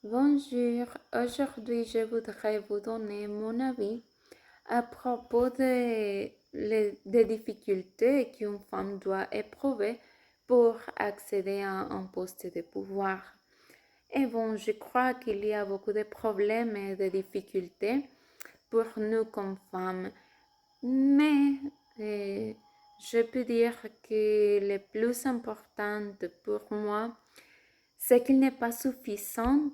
Bonjour, aujourd'hui je voudrais vous donner mon avis à propos des difficultés qu'une femme doit éprouver pour accéder à un poste de pouvoir. Et bon, je crois qu'il y a beaucoup de problèmes et de difficultés pour nous comme femmes, mais euh, je peux dire que le plus important pour moi, c'est qu'il n'est pas suffisant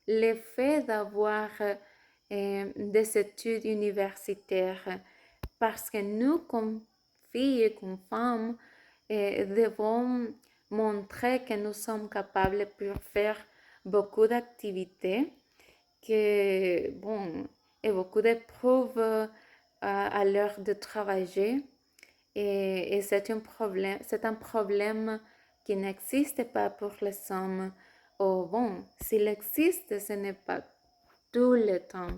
le fait d'avoir des études universitaires parce que nous, comme filles et comme femmes, devons montrer que nous sommes capables pour faire beaucoup d'activités, que, bon, et beaucoup d'épreuves à l'heure de travailler. Et c'est un problème qui n'existe pas pour les hommes. Ou bon, s'il existe, ce n'est pas tout le temps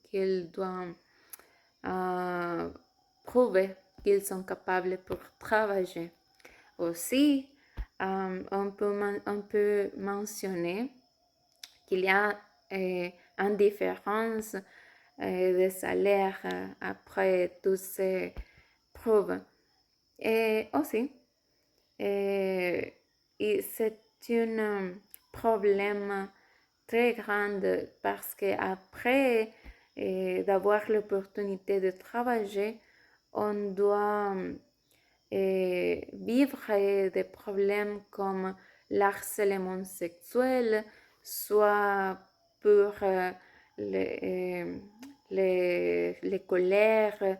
qu'ils doivent euh, prouver qu'ils sont capables pour travailler. Aussi, on peut mentionner qu'il y a une différence de salaire après toutes ces preuves. Et aussi, et c'est un problème très grand parce qu'après d'avoir l'opportunité de travailler, on doit vivre des problèmes comme l'harcèlement sexuel, soit pour les colères,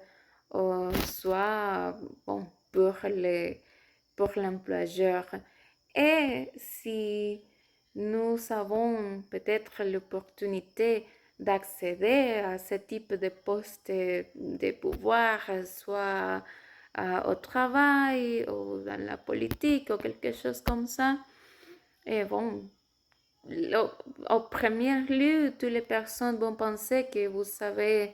ou soit bon, pour l'employeur. Et si nous avons peut-être l'opportunité d'accéder à ce type de poste de pouvoir, soit au travail ou dans la politique ou quelque chose comme ça, et bon, au premier lieu, toutes les personnes vont penser que vous savez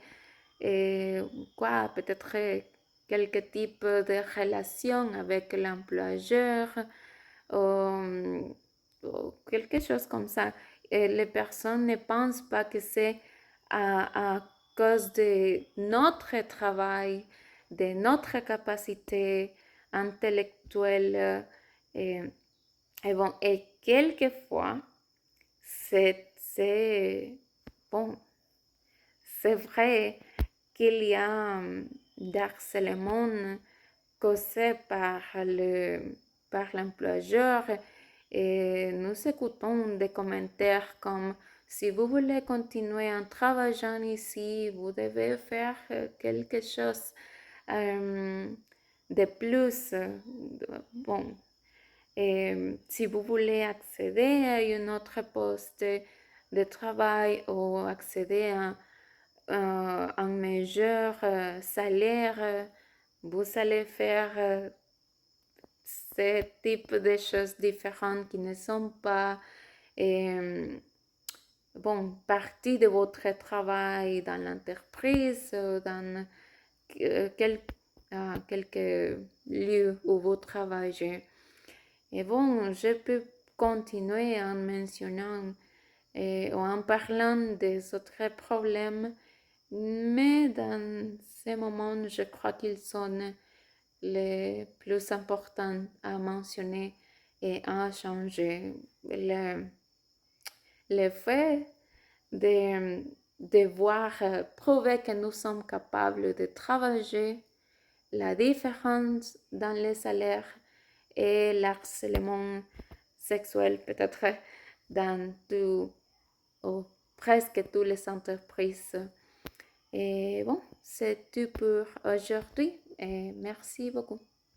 quoi, peut-être quelques types de relations avec l'employeur ou quelque chose comme ça. Et les personnes ne pensent pas que c'est à cause de notre travail, de notre capacité intellectuelle. Et, et bon, et quelquefois, c'est bon, c'est vrai qu'il y a d'harcèlement causé par l'employeur et nous écoutons des commentaires comme si vous voulez continuer en travaillant ici, vous devez faire quelque chose de plus. Bon, et si vous voulez accéder à un autre poste de travail ou accéder à un meilleur salaire, vous allez faire ce type de choses différentes qui ne sont pas bon, partie de votre travail dans l'entreprise, dans quel, quelques lieux où vous travaillez. Et bon, je peux continuer en mentionnant ou en parlant des autres problèmes, mais dans ces moments, je crois qu'ils sont les plus importants à mentionner et à changer. Le fait de devoir prouver que nous sommes capables de travailler, la différence dans les salaires et l'harcèlement sexuel peut-être dans tout ou presque toutes les entreprises. Et bon, c'est tout pour aujourd'hui et merci beaucoup.